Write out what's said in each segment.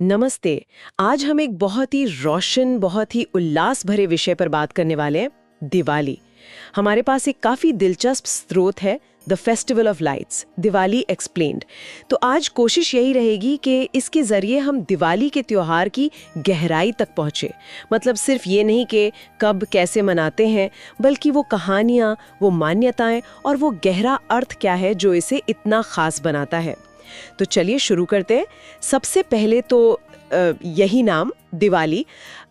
नमस्ते। आज हम एक बहुत ही रोशन, बहुत ही उल्लास भरे विषय पर बात करने वाले हैं, दिवाली। हमारे पास एक काफ़ी दिलचस्प स्रोत है, the festival of lights, Diwali explained. तो आज कोशिश यही रहेगी कि इसके ज़रिए हम दिवाली के त्योहार की गहराई तक पहुँचे। मतलब सिर्फ ये नहीं कि कब कैसे मनाते हैं, बल्कि वो कहानियाँ, वो मान्यताएं और वो गहरा अर्थ क्या है जो इसे इतना ख़ास बनाता है। तो चलिए शुरू करते हैं। सबसे पहले तो यही नाम दिवाली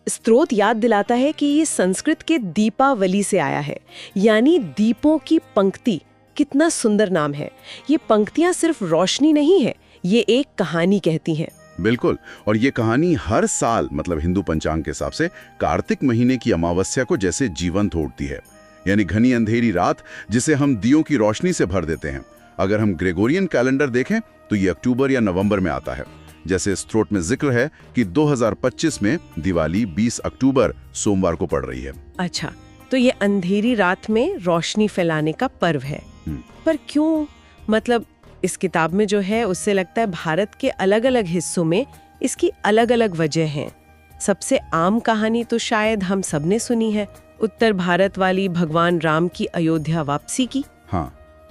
स्रोत याद दिलाता है कि ये संस्कृत के दीपावली से आया है, यानी दीपों की पंक्ति। कितना सुंदर नाम है। ये पंक्तियां सिर्फ रोशनी नहीं है, ये एक कहानी कहती हैं। बिल्कुल। और ये कहानी हर साल मतलब हिंदू पंचांग के हिसाब से कार्तिक महीने की अमावस्या को जैसे जीवंत होती है, यानी घनी अंधेरी रात जिसे हम दियों की रोशनी से भर देते हैं। अगर हम ग्रेगोरियन कैलेंडर देखें तो ये अक्टूबर या नवंबर में आता है। जैसे स्रोत में जिक्र है कि 2025 में दिवाली 20 अक्टूबर सोमवार को पड़ रही है। अच्छा, तो ये अंधेरी रात में रोशनी फैलाने का पर्व है। पर क्यों? मतलब इस किताब में जो है उससे लगता है भारत के अलग अलग हिस्सों में इसकी अलग अलग वजह हैं। सबसे आम कहानी तो शायद हम सबने सुनी है, उत्तर भारत वाली भगवान राम की अयोध्या वापसी की।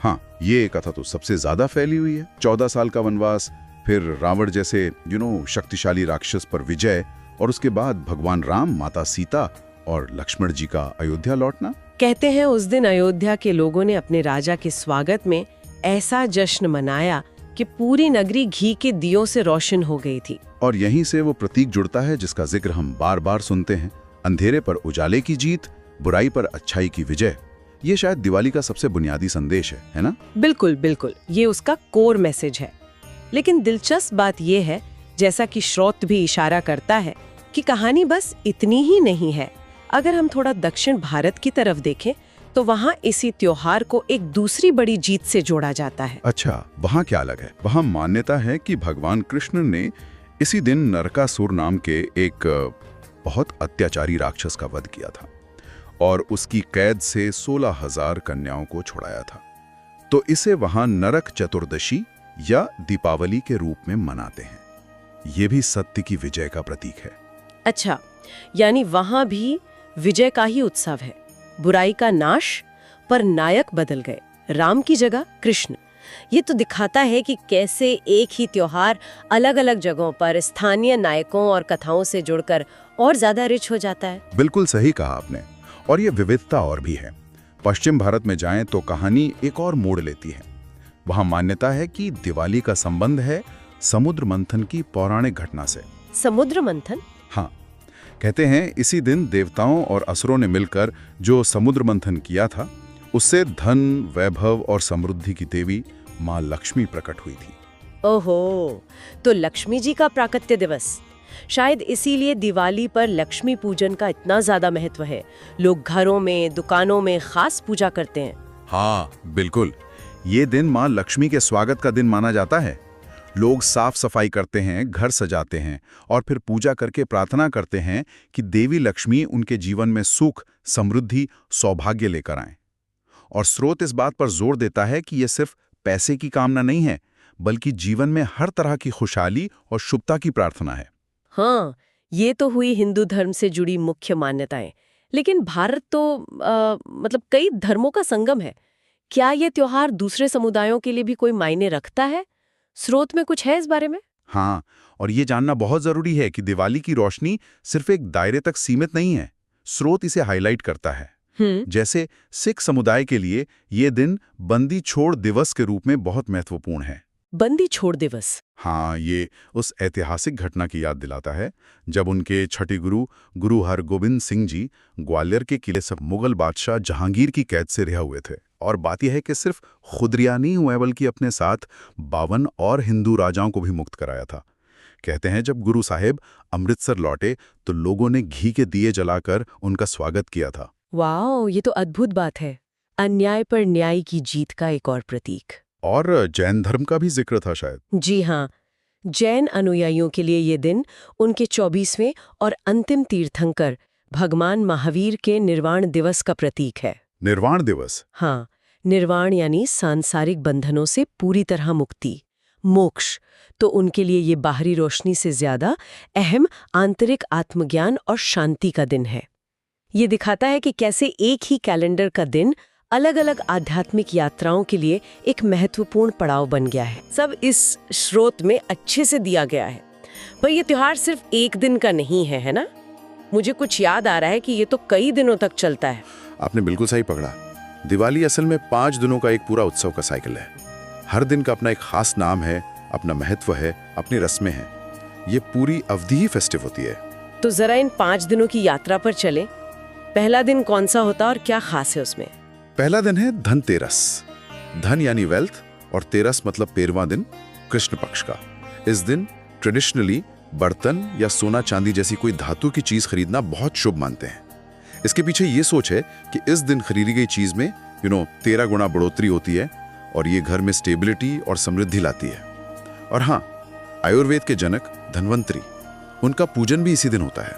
हाँ, ये कथा तो सबसे ज्यादा फैली हुई है। 14 साल का वनवास, फिर रावण जैसे शक्तिशाली राक्षस पर विजय, और उसके बाद भगवान राम, माता सीता और लक्ष्मण जी का अयोध्या लौटना। कहते हैं उस दिन अयोध्या के लोगों ने अपने राजा के स्वागत में ऐसा जश्न मनाया कि पूरी नगरी घी के दियों से रोशन हो गई थी। और यहीं से वो प्रतीक जुड़ता है जिसका जिक्र हम बार बार सुनते हैं, अंधेरे पर उजाले की जीत, बुराई पर अच्छाई की विजय। ये शायद दिवाली का सबसे बुनियादी संदेश है ना? बिल्कुल बिल्कुल, ये उसका कोर मैसेज है। लेकिन दिलचस्प बात ये है, जैसा कि स्रोत भी इशारा करता है, कि कहानी बस इतनी ही नहीं है। अगर हम थोड़ा दक्षिण भारत की तरफ देखें तो वहाँ इसी त्योहार को एक दूसरी बड़ी जीत से जोड़ा जाता है। अच्छा, वहाँ क्या अलग है? वहाँ मान्यता है कि भगवान कृष्ण ने इसी दिन नरकासुर नाम के एक बहुत अत्याचारी राक्षस का वध किया था और उसकी कैद से 16,000 कन्याओं को छुड़ाया था। तो इसे वहां नरक चतुर्दशी या दीपावली के रूप में मनाते हैं। ये भी सत्य की विजय का प्रतीक है। अच्छा, यानी वहां भी विजय का ही उत्सव है, बुराई का नाश, पर नायक बदल गए, राम की जगह कृष्ण। ये तो दिखाता है कि कैसे एक ही त्योहार अलग अलग जगहों पर स्थानीय नायकों और कथाओं से जुड़कर और ज्यादा रिच हो जाता है। बिल्कुल सही कहा आपने। और ये विविधता और भी है। पश्चिम भारत में जाएं तो कहानी एक और मोड़ लेती है। वहां मान्यता है कि दिवाली का संबंध है समुद्र मंथन की पौराणिक घटना से। समुद्र मंथन? हाँ, कहते हैं इसी दिन देवताओं और असुरों ने मिलकर जो समुद्र मंथन किया था, उससे धन, वैभव और समृद्धि की देवी माँ लक्ष्मी प्रकट हुई थी। ओहो, तो लक्ष्मी जी का प्राकट्य दिवस। शायद इसीलिए दिवाली पर लक्ष्मी पूजन का इतना ज्यादा महत्व है। लोग घरों में, दुकानों में खास पूजा करते हैं। हाँ बिल्कुल, ये दिन माँ लक्ष्मी के स्वागत का दिन माना जाता है। लोग साफ सफाई करते हैं, घर सजाते हैं और फिर पूजा करके प्रार्थना करते हैं कि देवी लक्ष्मी उनके जीवन में सुख, समृद्धि, सौभाग्य लेकर आएं। और स्रोत इस बात पर जोर देता है कि यह सिर्फ पैसे की कामना नहीं है, बल्कि जीवन में हर तरह की खुशहाली और शुभता की प्रार्थना है। हाँ, ये तो हुई हिंदू धर्म से जुड़ी मुख्य मान्यताएं। लेकिन भारत तो मतलब कई धर्मों का संगम है। क्या ये त्योहार दूसरे समुदायों के लिए भी कोई मायने रखता है? स्रोत में कुछ है इस बारे में? हाँ, और ये जानना बहुत जरूरी है कि दिवाली की रोशनी सिर्फ एक दायरे तक सीमित नहीं है। स्रोत इसे हाईलाइट करता है। जैसे सिख समुदाय के लिए ये दिन बंदी छोड़ दिवस के रूप में बहुत महत्वपूर्ण है। बंदी छोड़ दिवस? हाँ, ये उस ऐतिहासिक घटना की याद दिलाता है जब उनके छठी गुरु हरगोबिंद सिंह जी ग्वालियर के किले से मुगल बादशाह जहांगीर की कैद से रिहा हुए थे। और बात यह है कि सिर्फ खुद रिहा नहीं हुए बल्कि अपने साथ 52 और हिंदू राजाओं को भी मुक्त कराया था। कहते हैं जब गुरु साहेब अमृतसर लौटे तो लोगों ने घी के दिए जलाकर उनका स्वागत किया था। वाओ, ये तो अद्भुत बात है। अन्याय पर न्याय की जीत का एक और प्रतीक। और जैन धर्म का भी जिक्र था शायद। जी हाँ, जैन अनुयायियों के लिए ये दिन उनके 24वें और अंतिम तीर्थंकर भगवान महावीर के निर्वाण दिवस का प्रतीक है। निर्वाण दिवस? हाँ, निर्वाण यानी सांसारिक बंधनों से पूरी तरह मुक्ति। मोक्ष, तो उनके लिए ये बाहरी रोशनी से ज्यादा अहम आंतरिक आत्मज्ञान और शांति का दिन है। ये दिखाता है कि कैसे एक ही कैलेंडर का दिन अलग अलग आध्यात्मिक यात्राओं के लिए एक महत्वपूर्ण पड़ाव बन गया है। सब इस स्रोत में अच्छे से दिया गया है। पर ये त्योहार सिर्फ एक दिन का नहीं है ना? मुझे कुछ याद आ रहा है कि ये तो कई दिनों तक चलता है। आपने बिल्कुल सही पकड़ा। दिवाली असल में 5 दिनों का एक पूरा उत्सव का साइकिल है। हर दिन का अपना एक खास नाम है, अपना महत्व है, अपनी रस्में हैं। ये पूरी अवधि ही फेस्टिव होती है। तो जरा इन 5 दिनों की यात्रा पर चलें। पहला दिन कौन सा होता है और क्या खास है उसमें? पहला दिन है धनतेरस। धन यानी वेल्थ और तेरस मतलब 13वां दिन कृष्ण पक्ष का। इस दिन ट्रेडिशनली बर्तन या सोना चांदी जैसी कोई धातु की चीज खरीदना बहुत शुभ मानते हैं। इसके पीछे ये सोच है कि इस दिन खरीदी गई चीज में 13 गुना बढ़ोतरी होती है और ये घर में स्टेबिलिटी और समृद्धि लाती है। और हाँ, आयुर्वेद के जनक धन्वंतरी, उनका पूजन भी इसी दिन होता है,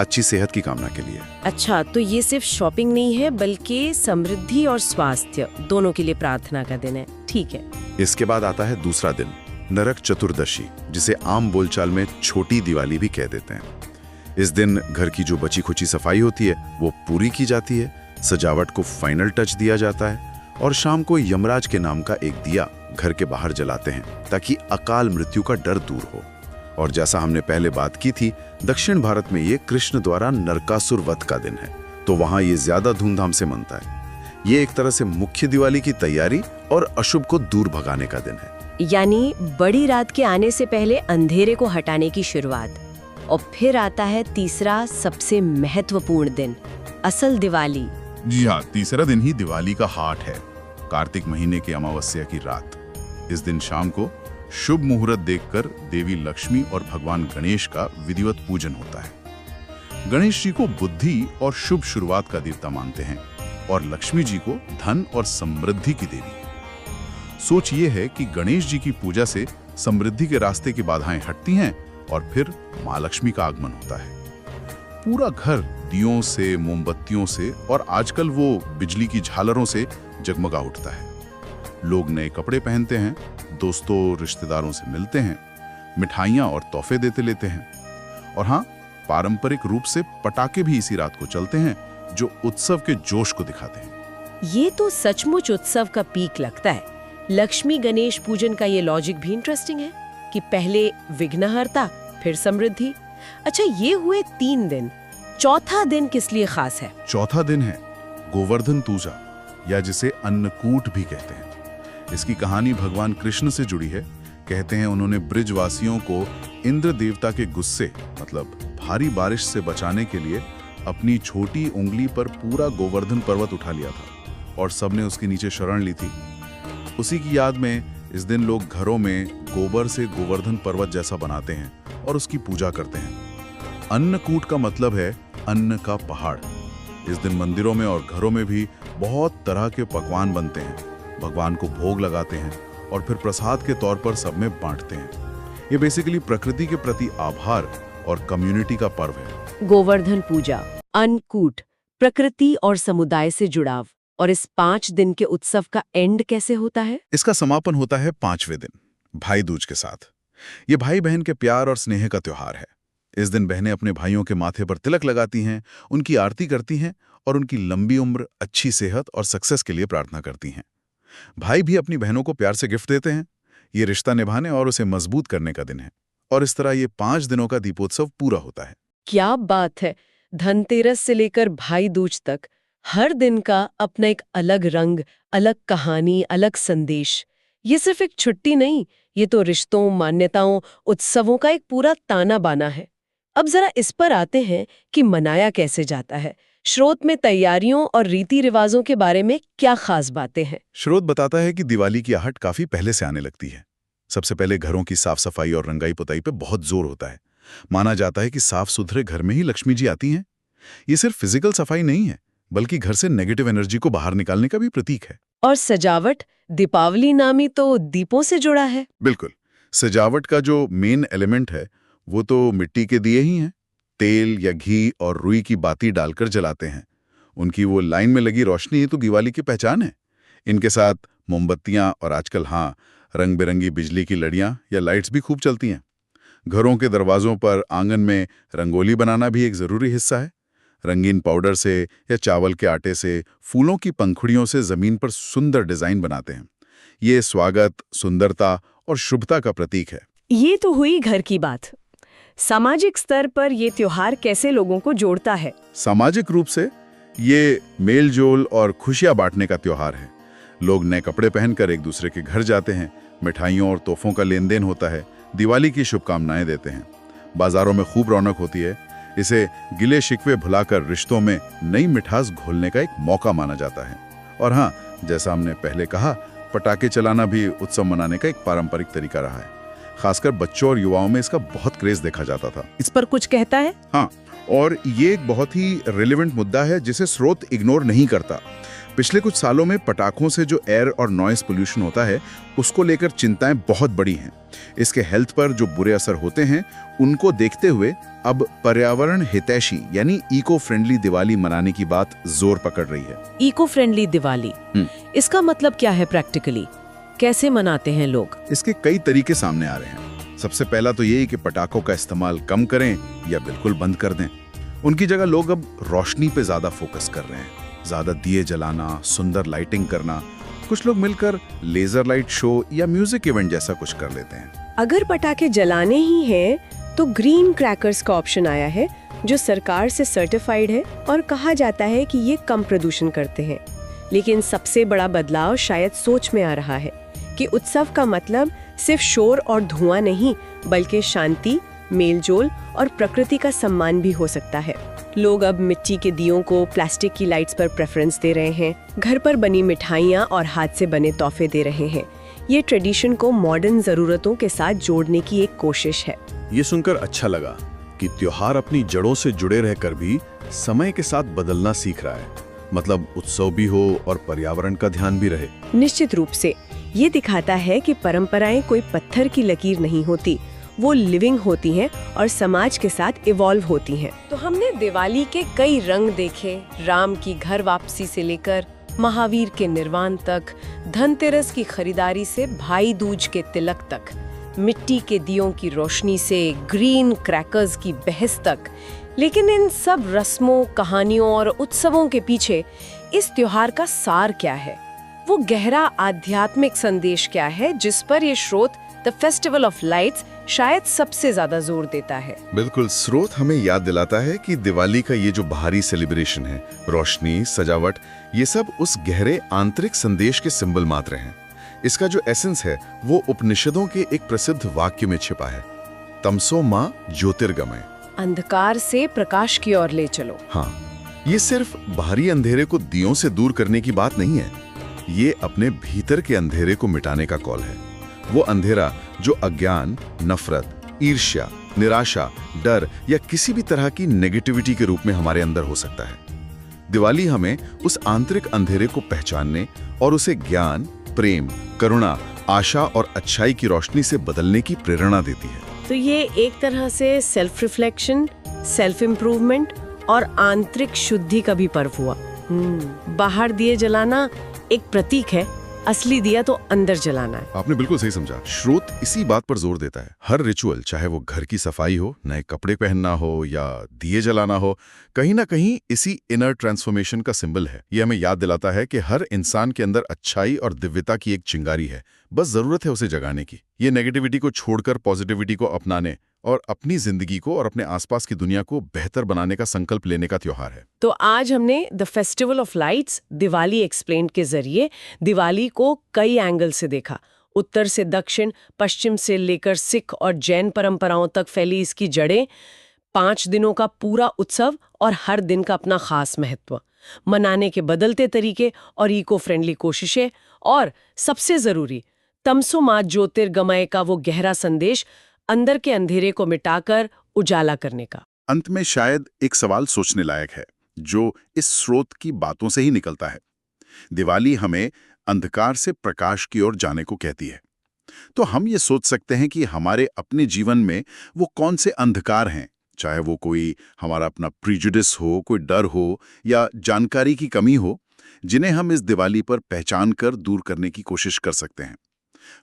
अच्छी सेहत की कामना के लिए। अच्छा, तो ये सिर्फ शॉपिंग नहीं है बल्कि समृद्धि और स्वास्थ्य दोनों के लिए प्रार्थना का दिन है। ठीक है। इसके बाद आता है दूसरा दिन, नरक चतुर्दशी, जिसे आम बोलचाल में छोटी दिवाली भी कह देते हैं। इस दिन घर की जो बची खुची सफाई होती है वो पूरी की जाती है, सजावट को फाइनल टच दिया जाता है और शाम को यमराज के नाम का एक दिया घर के बाहर जलाते हैं ताकि अकाल मृत्यु का डर दूर हो। और जैसा हमने पहले बात की थी, दक्षिण भारत में ये कृष्ण द्वारा नरकासुर वध का दिन है, तो वहां ये ज्यादा धूमधाम से मनता है। ये एक तरह से मुख्य दिवाली की तैयारी और अशुभ को दूर भगाने का दिन है। यानी बड़ी रात के आने से पहले अंधेरे को हटाने की शुरुआत। और फिर आता है तीसरा सबसे महत्वपूर्ण दिन, असल दिवाली। जी हाँ, तीसरा दिन ही दिवाली का हार्ट है, कार्तिक महीने की अमावस्या की रात। इस दिन शाम को शुभ मुहूर्त देखकर देवी लक्ष्मी और भगवान गणेश का विधिवत पूजन होता है। गणेश जी को बुद्धि और शुभ शुरुआत का देवता मानते हैं और लक्ष्मी जी को धन और समृद्धि की देवी। सोच ये है कि गणेश जी की पूजा से समृद्धि के रास्ते की बाधाएं हटती हैं और फिर माँ लक्ष्मी का आगमन होता है। पूरा घर दियों से, मोमबत्तियों से और आजकल वो बिजली की झालरों से जगमगा उठता है। लोग नए कपड़े पहनते हैं, दोस्तों रिश्तेदारों से मिलते हैं, मिठाइयाँ और तोहफे देते लेते हैं। और हाँ, पारंपरिक रूप से पटाखे भी इसी रात को चलते हैं जो उत्सव के जोश को दिखाते हैं। ये तो सचमुच उत्सव का पीक लगता है। लक्ष्मी गणेश पूजन का ये लॉजिक भी इंटरेस्टिंग है कि पहले विघ्नहर्ता फिर समृद्धि। अच्छा, ये हुए 3 दिन। चौथा दिन किस लिए खास है? चौथा दिन है गोवर्धन पूजा, या जिसे अन्नकूट भी कहते हैं। इसकी कहानी भगवान कृष्ण से जुड़ी है। कहते हैं उन्होंने ब्रिजवासियों को इंद्र देवता के गुस्से मतलब भारी बारिश से बचाने के लिए अपनी छोटी उंगली पर पूरा गोवर्धन पर्वत उठा लिया था और सबने उसके नीचे शरण ली थी। उसी की याद में इस दिन लोग घरों में गोबर से गोवर्धन पर्वत जैसा बनाते हैं और उसकी पूजा करते हैं। अन्नकूट का मतलब है अन्न का पहाड़। इस दिन मंदिरों में और घरों में भी बहुत तरह के पकवान बनते हैं, भगवान को भोग लगाते हैं और फिर प्रसाद के तौर पर सब में बांटते हैं। ये बेसिकली प्रकृति के प्रति आभार और कम्युनिटी का पर्व है। गोवर्धन पूजा, अन्नकूट, प्रकृति और समुदाय से जुड़ाव। और इस 5 दिन के उत्सव का एंड कैसे होता है? इसका समापन होता है 5वें दिन, भाई दूज के साथ। ये भाई बहन के प्यार और स्नेह का त्योहार है। इस दिन बहनें अपने भाइयों के माथे पर तिलक लगाती हैं, उनकी आरती करती हैं और उनकी लंबी उम्र, अच्छी सेहत और सक्सेस के लिए प्रार्थना करती हैं। भाई भी अपनी बहनों को प्यार से गिफ्ट देते हैं। ये रिश्ता निभाने और उसे मजबूत करने का दिन है। और इस तरह ये 5 दिनों का दीपोत्सव पूरा होता है। क्या बात है! धनतेरस से लेकर भाई दूज तक हर दिन का अपना एक अलग रंग, अलग कहानी, अलग संदेश। ये सिर्फ एक छुट्टी नहीं, ये तो रिश्तों, मान्यताओं, उत्सवों का एक पूरा ताना बाना है। अब जरा इस पर आते हैं कि मनाया कैसे जाता है। स्रोत में तैयारियों और रीति रिवाजों के बारे में क्या खास बातें हैं? स्रोत बताता है कि दिवाली की आहट काफी पहले से आने लगती है। सबसे पहले घरों की साफ सफाई और रंगाई पुताई पे बहुत जोर होता है। माना जाता है कि साफ सुथरे घर में ही लक्ष्मी जी आती हैं। ये सिर्फ फिजिकल सफाई नहीं है, बल्कि घर से नेगेटिव एनर्जी को बाहर निकालने का भी प्रतीक है। और सजावट, दीपावली नामी तो दीपों से जुड़ा है। बिल्कुल। सजावट का जो मेन एलिमेंट है वो तो मिट्टी के दिए ही हैं। तेल या घी और रुई की बाती डालकर जलाते हैं। उनकी वो लाइन में लगी रोशनी ही तो दिवाली की पहचान है। इनके साथ मोमबत्तियां और आजकल रंग बिरंगी बिजली की लड़ियां या लाइट्स भी खूब चलती हैं। घरों के दरवाजों पर आंगन में रंगोली बनाना भी एक ज़रूरी हिस्सा है। रंगीन पाउडर से या चावल के आटे से फूलों की पंखुड़ियों से ज़मीन पर सुंदर डिज़ाइन बनाते हैं। ये स्वागत, सुंदरता और शुभता का प्रतीक है। ये तो हुई घर की बात। सामाजिक स्तर पर ये त्योहार कैसे लोगों को जोड़ता है? सामाजिक रूप से ये मेल-जोल और खुशियां बांटने का त्योहार है। लोग नए कपड़े पहनकर एक दूसरे के घर जाते हैं, मिठाइयों और तोहफों का लेन देन होता है, दिवाली की शुभकामनाएं देते हैं। बाजारों में खूब रौनक होती है। इसे गिले शिकवे भुलाकर रिश्तों में नई मिठास घोलने का एक मौका माना जाता है। और हाँ, जैसा हमने पहले कहा, पटाखे चलाना भी उत्सव मनाने का एक पारंपरिक तरीका रहा है। खासकर बच्चों और युवाओं में इसका बहुत क्रेज देखा जाता था। इस पर कुछ कहता है? हाँ, और ये एक बहुत ही रिलेवेंट मुद्दा है जिसे स्रोत इग्नोर नहीं करता। पिछले कुछ सालों में पटाखों से जो एयर और नॉइस पोल्यूशन होता है, उसको लेकर चिंताएं बहुत बड़ी हैं। इसके हेल्थ पर जो बुरे असर होते हैं, उनको देखते हुए अब पर्यावरण हितैषी यानी इको फ्रेंडली दिवाली मनाने की बात जोर पकड़ रही है। इको फ्रेंडली दिवाली, इसका मतलब क्या है प्रैक्टिकली? कैसे मनाते हैं लोग? इसके कई तरीके सामने आ रहे हैं। सबसे पहला तो यही कि पटाखों का इस्तेमाल कम करें या बिल्कुल बंद कर दें। उनकी जगह लोग अब रोशनी पे ज्यादा फोकस कर रहे हैं। ज्यादा दिए जलाना, सुंदर लाइटिंग करना। कुछ लोग मिलकर लेजर लाइट शो या म्यूजिक इवेंट जैसा कुछ कर लेते हैं। अगर पटाखे जलाने ही हैं, तो ग्रीन क्रैकर्स का ऑप्शन आया है, जो सरकार से सर्टिफाइड है और कहा जाता है कि ये कम प्रदूषण करते हैं। लेकिन सबसे बड़ा बदलाव शायद सोच में आ रहा है कि उत्सव का मतलब सिर्फ शोर और धुआं नहीं, बल्कि शांति, मेलजोल और प्रकृति का सम्मान भी हो सकता है। लोग अब मिट्टी के दियों को प्लास्टिक की लाइट्स पर प्रेफरेंस दे रहे हैं, घर पर बनी मिठाइयाँ और हाथ से बने तोहफे दे रहे हैं। ये ट्रेडिशन को मॉडर्न जरूरतों के साथ जोड़ने की एक कोशिश है। ये सुनकर अच्छा लगा कि त्योहार अपनी जड़ों से जुड़े रहकर भी समय के साथ बदलना सीख रहा है। मतलब उत्सव भी हो और पर्यावरण का ध्यान भी रहे। निश्चित रूप से ये दिखाता है कि परंपराएं कोई पत्थर की लकीर नहीं होती, वो लिविंग होती हैं और समाज के साथ इवॉल्व होती हैं। तो हमने दिवाली के कई रंग देखे, राम की घर वापसी से लेकर महावीर के निर्वाण तक, धनतेरस की खरीदारी से भाई दूज के तिलक तक, मिट्टी के दियों की रोशनी से ग्रीन क्रैकर्स की बहस तक। लेकिन इन सब रस्मों, कहानियों और उत्सवों के पीछे इस त्योहार का सार क्या है? वो गहरा आध्यात्मिक संदेश क्या है जिस पर ये स्रोत द फेस्टिवल ऑफ लाइट्स शायद सबसे ज्यादा जोर देता है? बिल्कुल, स्रोत हमें याद दिलाता है कि दिवाली का ये जो बाहरी सेलिब्रेशन है, रोशनी, सजावट, ये सब उस गहरे आंतरिक संदेश के सिंबल मात्र हैं। इसका जो एसेंस है वो उपनिषदों के एक प्रसिद्ध वाक्य में छिपा है, तमसो माँ ज्योतिर्गमय। अंधकार से प्रकाश की ओर ले चलो। हाँ, ये सिर्फ बाहरी अंधेरे को दियों से दूर करने की बात नहीं है, ये अपने भीतर के अंधेरे को मिटाने का कॉल है। वो अंधेरा जो अज्ञान, नफरत, ईर्ष्या, निराशा, डर या किसी भी तरह की नेगेटिविटी के रूप में हमारे अंदर हो सकता है। दिवाली हमें उस आंतरिक अंधेरे को पहचानने और उसे ज्ञान, प्रेम, करुणा, आशा और अच्छाई की रोशनी से बदलने की प्रेरणा देती है। तो ये एक तरह से सेल्फ रिफ्लेक्शन, सेल्फ इम्प्रूवमेंट और आंतरिक शुद्धि का भी पर्व हुआ। बाहर दिए जलाना एक प्रतीक है, असली दिया तो अंदर जलाना है। आपने बिल्कुल सही समझा। स्रोत इसी बात पर जोर देता है। हर रिचुअल, चाहे वो घर की सफाई हो, नए कपड़े पहनना हो या दिए जलाना हो, कहीं ना कहीं इसी इनर ट्रांसफॉर्मेशन का सिंबल है। ये हमें याद दिलाता है कि हर इंसान के अंदर अच्छाई और दिव्यता की एक चिंगारी है, बस जरूरत है उसे जगाने की। ये नेगेटिविटी को छोड़कर पॉजिटिविटी को अपनाने और अपनी जिंदगी को और अपने आसपास की दुनिया को बेहतर बनाने का संकल्प लेने का त्योहार है। तो आज हमने the festival of lights, Diwali explained के जरिए दिवाली को कई एंगल से देखा। उत्तर से दक्षिण, पश्चिम से लेकर सिख और जैन परंपराओं तक फैली इसकी जड़ें, 5 दिनों का पूरा उत्सव और हर दिन का अपना खास महत्व, मनाने के बदलते तरीके और इको फ्रेंडली कोशिशें, और सबसे जरूरी तमसो माँ ज्योतिर्गमय का वो गहरा संदेश, अंदर के अंधेरे को मिटाकर उजाला करने का। अंत में शायद एक सवाल सोचने लायक है, जो इस स्रोत की बातों से ही निकलता है। दिवाली हमें अंधकार से प्रकाश की ओर जाने को कहती है। तो हम ये सोच सकते हैं कि हमारे अपने जीवन में वो कौन से अंधकार हैं, चाहे वो कोई हमारा अपना प्रीजुडिस हो, कोई डर हो या जानकारी की कमी हो, जिन्हें हम इस दिवाली पर पहचान कर दूर करने की कोशिश कर सकते हैं।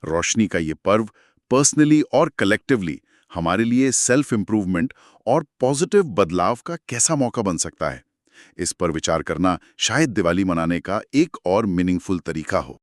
रोशनी का ये पर्व पर्सनली और कलेक्टिवली हमारे लिए सेल्फ इम्प्रूवमेंट और पॉजिटिव बदलाव का कैसा मौका बन सकता है, इस पर विचार करना शायद दिवाली मनाने का एक और मीनिंगफुल तरीका हो।